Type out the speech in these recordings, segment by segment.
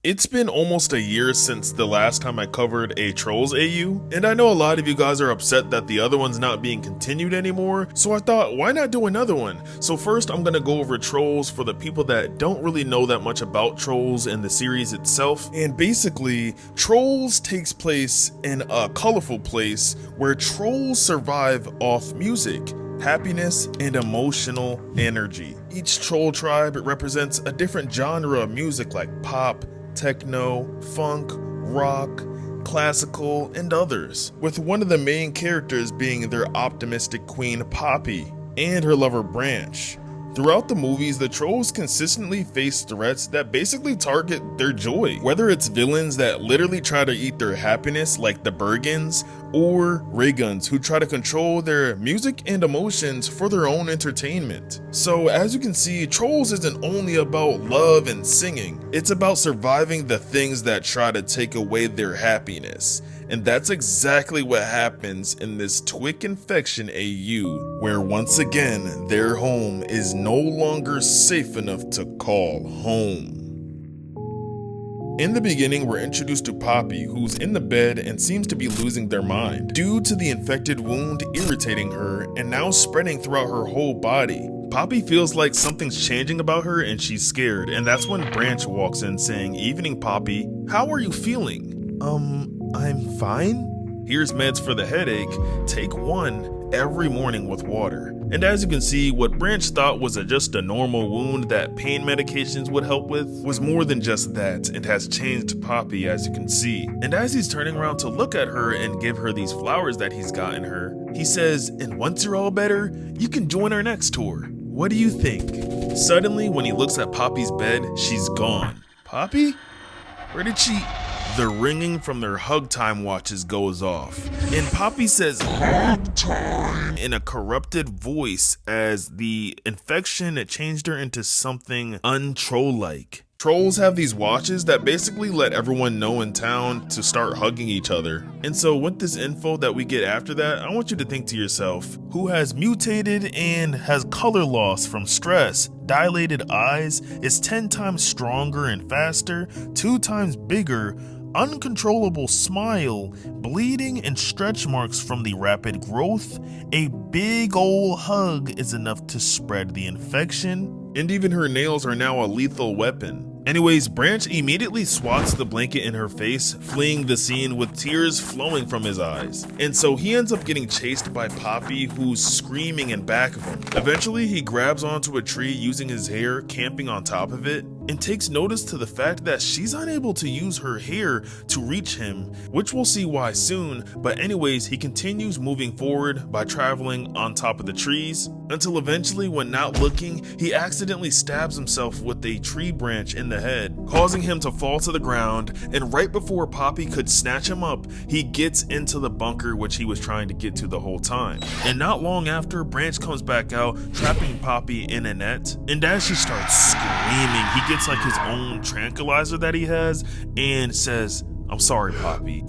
It's been almost a year since the last time I covered a Trolls AU, and I know a lot of you guys are upset that the other one's not being continued anymore, so I thought, why not do another one? So first I'm gonna go over Trolls for the people that don't really know that much about Trolls and the series itself. And basically, Trolls takes place in a colorful place where trolls survive off music, happiness, and emotional energy. Each troll tribe represents a different genre of music like pop, techno, funk, rock, classical, and others, with one of the main characters being their optimistic queen Poppy and her lover Branch. Throughout the movies, the trolls consistently face threats that basically target their joy, whether it's villains that literally try to eat their happiness like the Bergens, or Rayguns who try to control their music and emotions for their own entertainment. So as you can see, Trolls isn't only about love and singing, it's about surviving the things that try to take away their happiness. And that's exactly what happens in this Twik infection AU, where once again, their home is no longer safe enough to call home. In the beginning, we're introduced to Poppy, who's in the bed and seems to be losing their mind, due to the infected wound irritating her and now spreading throughout her whole body. Poppy feels like something's changing about her and she's scared, and that's when Branch walks in saying, "Evening, Poppy. How are you feeling?" I'm fine. Here's meds for the headache. Take one every morning with water. And as you can see, what Branch thought was just a normal wound that pain medications would help with was more than just that, and has changed Poppy, as you can see. And as he's turning around to look at her and give her these flowers that he's gotten her, he says, "And once you're all better, you can join our next tour. What do you think?" Suddenly, when he looks at Poppy's bed, she's gone. Poppy? Where did she... The ringing from their hug time watches goes off, and Poppy says "hug time" in a corrupted voice as the infection changed her into something untroll-like. Trolls have these watches that basically let everyone know in town to start hugging each other. And so with this info that we get after that, I want you to think to yourself, who has mutated and has color loss from stress, dilated eyes, is 10 times stronger and faster, 2 times bigger, uncontrollable smile, bleeding and stretch marks from the rapid growth, a big ol' hug is enough to spread the infection, and even her nails are now a lethal weapon. Anyways, Branch immediately swats the blanket in her face, fleeing the scene with tears flowing from his eyes. And so he ends up getting chased by Poppy, who's screaming in back of him. Eventually, he grabs onto a tree using his hair, camping on top of it, and takes notice to the fact that she's unable to use her hair to reach him, which we'll see why soon. But anyways, he continues moving forward by traveling on top of the trees, until eventually, when not looking, he accidentally stabs himself with a tree branch in the head, causing him to fall to the ground. And right before Poppy could snatch him up, he gets into the bunker which he was trying to get to the whole time. And not long after, Branch comes back out, trapping Poppy in a net, and as she starts screaming, he gets like his own tranquilizer that he has and says, "I'm sorry, Poppy,"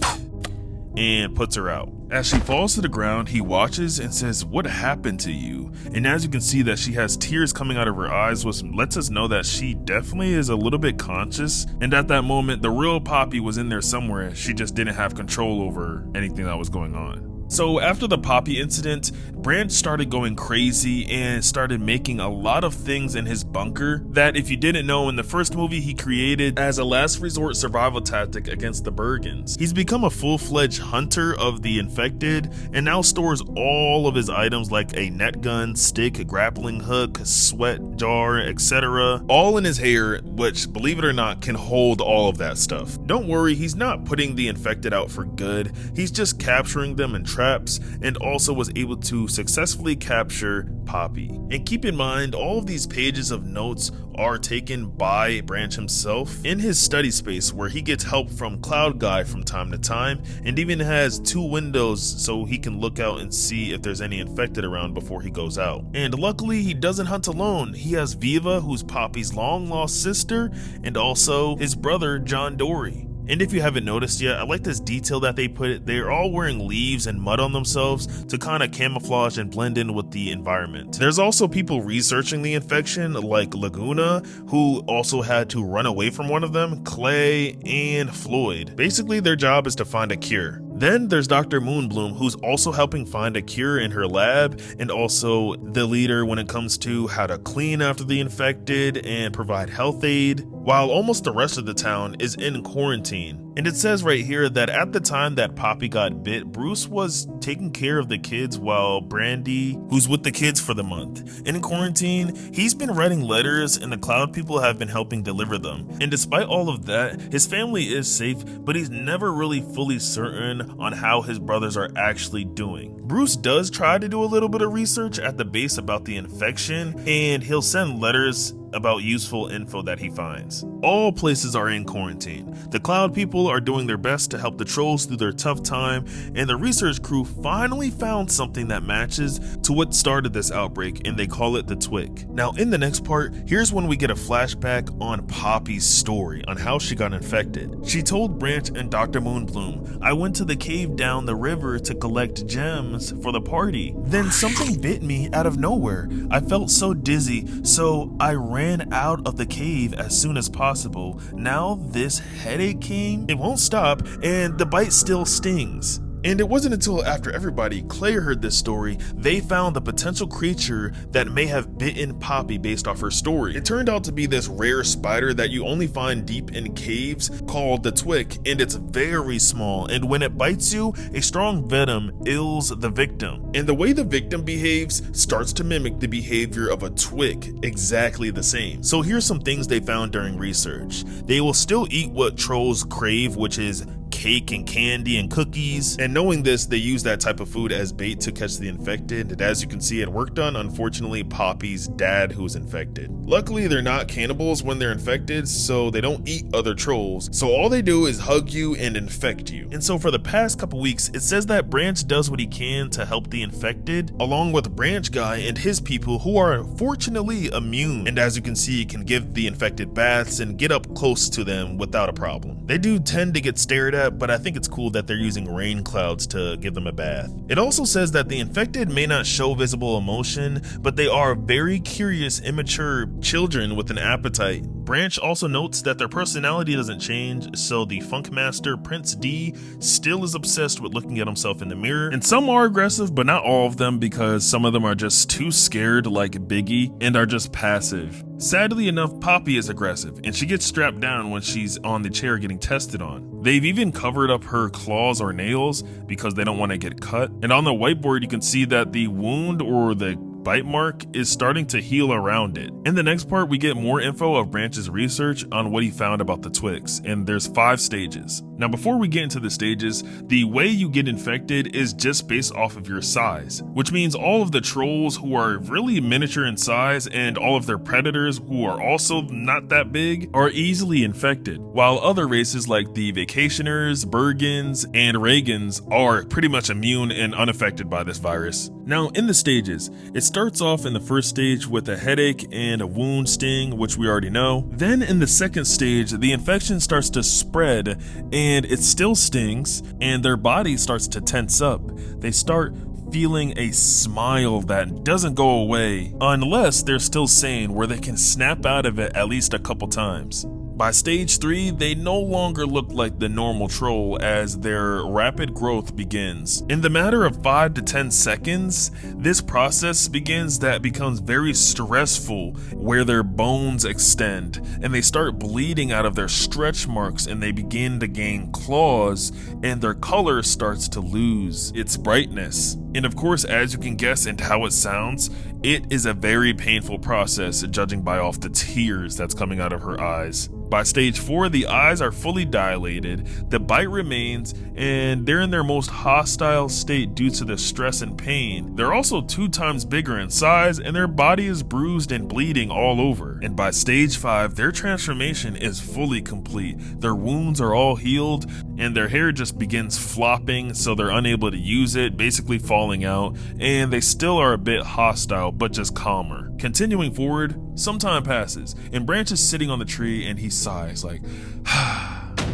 and puts her out. As she falls to the ground, he watches and says, "What happened to you?" And as you can see that she has tears coming out of her eyes, which lets us know that she definitely is a little bit conscious. And at that moment, the real Poppy was in there somewhere. She just didn't have control over anything that was going on. So after the Poppy incident, Branch started going crazy and started making a lot of things in his bunker that, if you didn't know, in the first movie he created as a last resort survival tactic against the Bergens. He's become a full-fledged hunter of the infected and now stores all of his items like a net gun, stick, grappling hook, sweat jar, etc. all in his hair, which, believe it or not, can hold all of that stuff. Don't worry, he's not putting the infected out for good, he's just capturing them and traps, and also was able to successfully capture Poppy. And keep in mind, all of these pages of notes are taken by Branch himself in his study space, where he gets help from Cloud Guy from time to time, and even has 2 windows so he can look out and see if there's any infected around before he goes out. And luckily, he doesn't hunt alone. He has Viva, who's Poppy's long lost sister, and also his brother John Dory. And if you haven't noticed yet, I like this detail that they put. They're all wearing leaves and mud on themselves to kind of camouflage and blend in with the environment. There's also people researching the infection like Laguna, who also had to run away from one of them, Clay and Floyd. Basically, their job is to find a cure. Then there's Dr. Moonbloom, who's also helping find a cure in her lab, and also the leader when it comes to how to clean after the infected and provide health aid, while almost the rest of the town is in quarantine. And it says right here that at the time that Poppy got bit, Bruce was taking care of the kids while Brandy, who's with the kids for the month. In quarantine, he's been writing letters and the Cloud people have been helping deliver them. And despite all of that, his family is safe, but he's never really fully certain on how his brothers are actually doing. Bruce does try to do a little bit of research at the base about the infection, and he'll send letters about useful info that he finds. All places are in quarantine. The Cloud people are doing their best to help the trolls through their tough time, and the research crew finally found something that matches to what started this outbreak, and they call it the Twik. Now in the next part, here's when we get a flashback on Poppy's story on how she got infected. She told Branch and Dr. Moonbloom, "I went to the cave down the river to collect gems for the party. Then something bit me out of nowhere. I felt so dizzy, so I ran out of the cave as soon as possible. Now this headache came, it won't stop, and the bite still stings." And it wasn't until after everybody, Claire, heard this story, they found the potential creature that may have bitten Poppy based off her story. It turned out to be this rare spider that you only find deep in caves called the Twik, and it's very small, and when it bites you, a strong venom ills the victim. And the way the victim behaves starts to mimic the behavior of a Twik, exactly the same. So here's some things they found during research. They will still eat what trolls crave, which is cake and candy and cookies, and knowing this, they use that type of food as bait to catch the infected, and as you can see, it worked on, unfortunately, Poppy's dad, who's infected. Luckily, they're not cannibals when they're infected, so they don't eat other trolls, so all they do is hug you and infect you. And so for the past couple weeks, it says that Branch does what he can to help the infected, along with Branch Guy and his people who are fortunately immune, and as you can see, can give the infected baths and get up close to them without a problem. They do tend to get stared at, but I think it's cool that they're using rain clouds to give them a bath. It also says that the infected may not show visible emotion, but they are very curious, immature children with an appetite. Branch also notes that their personality doesn't change, so the Funk Master, Prince D, still is obsessed with looking at himself in the mirror. And some are aggressive, but not all of them, because some of them are just too scared like Biggie and are just passive. Sadly enough, Poppy is aggressive, and she gets strapped down when she's on the chair getting tested on. They've even covered up her claws or nails because they don't want to get cut. And on the whiteboard, you can see that the wound or the bite mark is starting to heal around it. In the next part, we get more info of Branch's research on what he found about the Twiks, and there's 5 stages. Now before we get into the stages, the way you get infected is just based off of your size, which means all of the trolls who are really miniature in size and all of their predators who are also not that big are easily infected, while other races like the Vacationers, Bergens, and Reagans are pretty much immune and unaffected by this virus. Now in the stages, it starts off in the first stage with a headache and a wound sting, which we already know. Then in the second stage, the infection starts to spread and it still stings, and their body starts to tense up. They start feeling a smile that doesn't go away unless they're still sane, where they can snap out of it at least a couple times. By stage 3, they no longer look like the normal troll as their rapid growth begins. In the matter of 5 to 10 seconds, this process begins that becomes very stressful, where their bones extend and they start bleeding out of their stretch marks, and they begin to gain claws, and their color starts to lose its brightness. And of course, as you can guess and how it sounds, it is a very painful process, judging by off the tears that's coming out of her eyes. By stage 4, the eyes are fully dilated, the bite remains, and they're in their most hostile state due to the stress and pain. They're also 2 times bigger in size, and their body is bruised and bleeding all over. And by stage 5, their transformation is fully complete. Their wounds are all healed, and their hair just begins flopping, so they're unable to use it, basically falling out, and they still are a bit hostile, but just calmer. Continuing forward, some time passes, and Branch is sitting on the tree and he sighs like,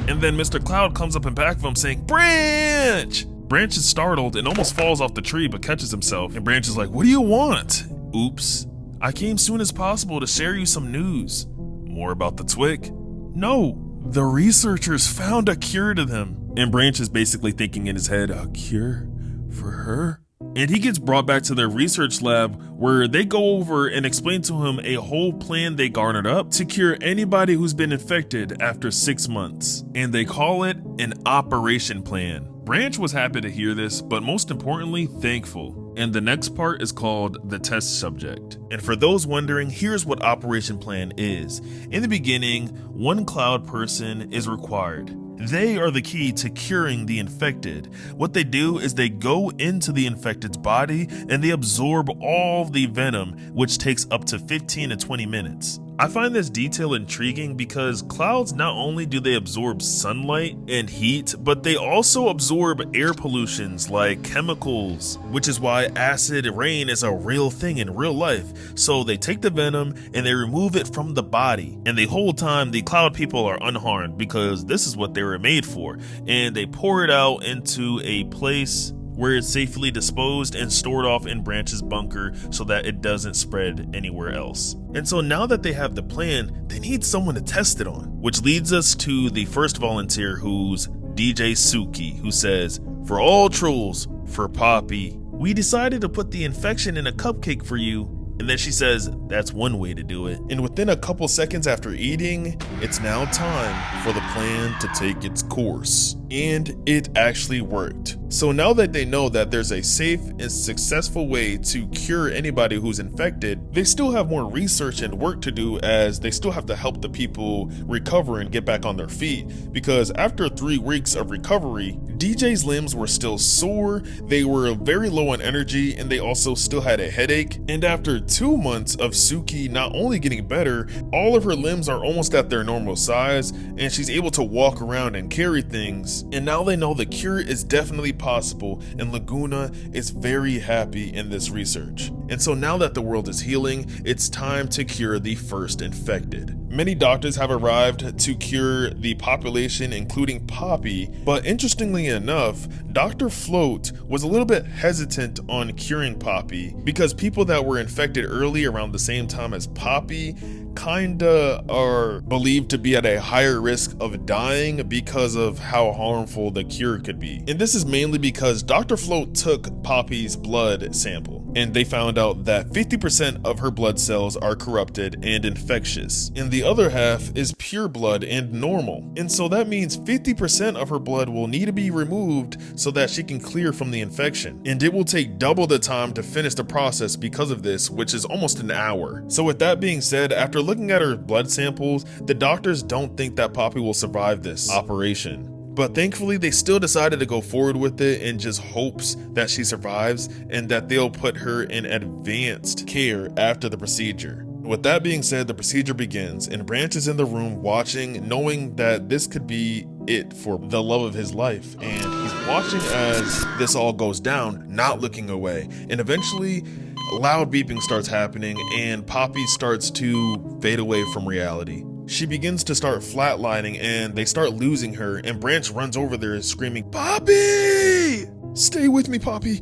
And then Mr. Cloud comes up in back of him saying, Branch! Branch is startled and almost falls off the tree but catches himself. And Branch is like, what do you want? Oops. I came soon as possible to share you some news. More about the Twik? No, the researchers found a cure to them. And Branch is basically thinking in his head, a cure for her? And he gets brought back to their research lab where they go over and explain to him a whole plan they garnered up to cure anybody who's been infected after 6 months. And they call it an operation plan. Branch was happy to hear this, but most importantly, thankful. And the next part is called the test subject. And for those wondering, here's what Operation Plan is. In the beginning, one cloud person is required. They are the key to curing the infected. What they do is they go into the infected's body and they absorb all the venom, which takes up to 15 to 20 minutes. I find this detail intriguing because clouds not only do they absorb sunlight and heat, but they also absorb air pollutions like chemicals, which is why acid rain is a real thing in real life. So they take the venom and they remove it from the body. And the whole time the cloud people are unharmed because this is what they were made for. And they pour it out into a place where it's safely disposed and stored off in Branch's bunker so that it doesn't spread anywhere else. And so now that they have the plan, they need someone to test it on, which leads us to the first volunteer, who's DJ Suki, who says, for all trolls, for Poppy, we decided to put the infection in a cupcake for you. And then she says, that's one way to do it. And within a couple seconds after eating, it's now time for the plan to take its course. And it actually worked. So now that they know that there's a safe and successful way to cure anybody who's infected, they still have more research and work to do, as they still have to help the people recover and get back on their feet. Because after 3 weeks of recovery, DJ's limbs were still sore, they were very low on energy, and they also still had a headache. And after 2 months of Suki not only getting better, all of her limbs are almost at their normal size, and she's able to walk around and carry things. And now they know the cure is definitely possible, and Laguna is very happy in this research. And so now that the world is healing, it's time to cure the first infected. Many doctors have arrived to cure the population, including Poppy, but interestingly enough, Dr. Float was a little bit hesitant on curing Poppy because people that were infected early around the same time as Poppy kinda are believed to be at a higher risk of dying because of how harmful the cure could be. And this is mainly because Dr. Float took Poppy's blood sample, and they found out that 50% of her blood cells are corrupted and infectious, and the other half is pure blood and normal. And so that means 50% of her blood will need to be removed so that she can clear from the infection. And it will take double the time to finish the process because of this, which is almost an hour. So with that being said, after looking at her blood samples, the doctors don't think that Poppy will survive this operation. But thankfully, they still decided to go forward with it in just hopes that she survives and that they'll put her in advanced care after the procedure. With that being said, the procedure begins, and Branch is in the room watching, knowing that this could be it for the love of his life. And he's watching as this all goes down, not looking away. And eventually, loud beeping starts happening, and Poppy starts to fade away from reality. She begins to start flatlining, and they start losing her, and Branch runs over there screaming, Poppy! Stay with me, Poppy,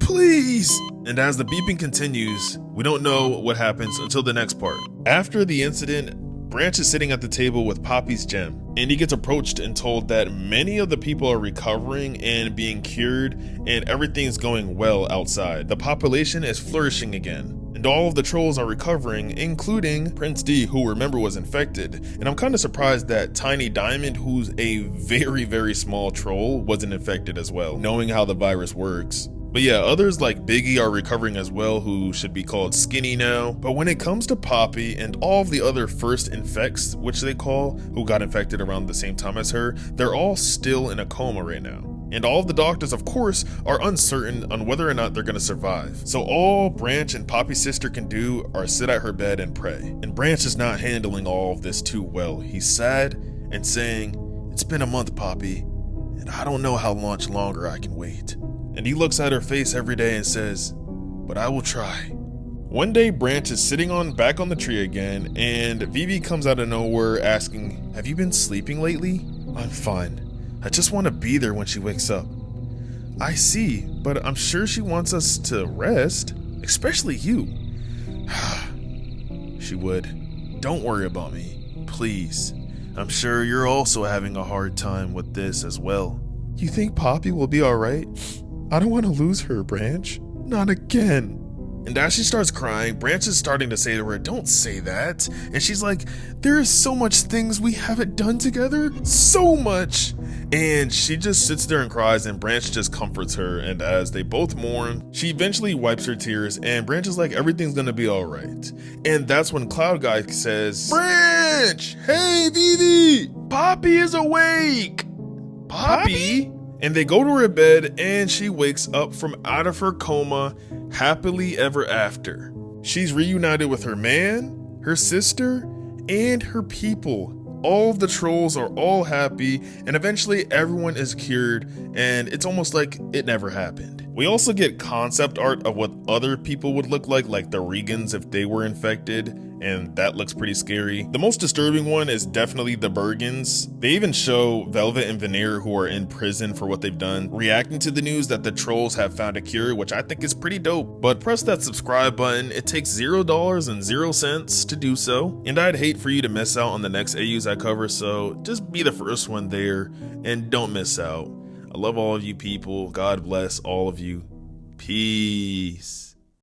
please! And as the beeping continues, we don't know what happens until the next part. After the incident, Branch is sitting at the table with Poppy's gem, and he gets approached and told that many of the people are recovering and being cured, and everything's going well outside. The population is flourishing again, and all of the trolls are recovering, including Prince D, who remember was infected. And I'm kind of surprised that Tiny Diamond, who's a very, very small troll, wasn't infected as well, knowing how the virus works. But yeah, others like Biggie are recovering as well, who should be called Skinny now. But when it comes to Poppy and all of the other first infects, which they call, who got infected around the same time as her, they're all still in a coma right now. And all of the doctors, of course, are uncertain on whether or not they're gonna survive. So all Branch and Poppy's sister can do are sit at her bed and pray. And Branch is not handling all of this too well. He's sad and saying, it's been a month, Poppy, and I don't know how much longer I can wait. And he looks at her face every day and says, but I will try. One day, Branch is sitting back on the tree again, and Vivi comes out of nowhere asking, have you been sleeping lately? I'm fine. I just want to be there when she wakes up. I see, but I'm sure she wants us to rest, especially you. She would. Don't worry about me, please. I'm sure you're also having a hard time with this as well. You think Poppy will be alright? I don't want to lose her, Branch. Not again. And as she starts crying, Branch is starting to say to her, don't say that. And she's like, there is so much things we haven't done together. So much. And she just sits there and cries, and Branch just comforts her. And as they both mourn, she eventually wipes her tears, and Branch is like, everything's gonna be all right. And that's when Cloud Guy says, Branch, hey Vivi, Poppy is awake. Poppy? And they go to her bed, and she wakes up from out of her coma happily ever after. She's reunited with her man, her sister, and her people. All of the trolls are all happy, and eventually everyone is cured, and it's almost like it never happened. We also get concept art of what other people would look like the Regans if they were infected, and that looks pretty scary. The most disturbing one is definitely the Bergens. They even show Velvet and Veneer, who are in prison for what they've done, reacting to the news that the trolls have found a cure, which I think is pretty dope. But press that subscribe button, it takes $0.00 to do so, and I'd hate for you to miss out on the next AUs I cover, so just be the first one there, and don't miss out. I love all of you people. God bless all of you. Peace.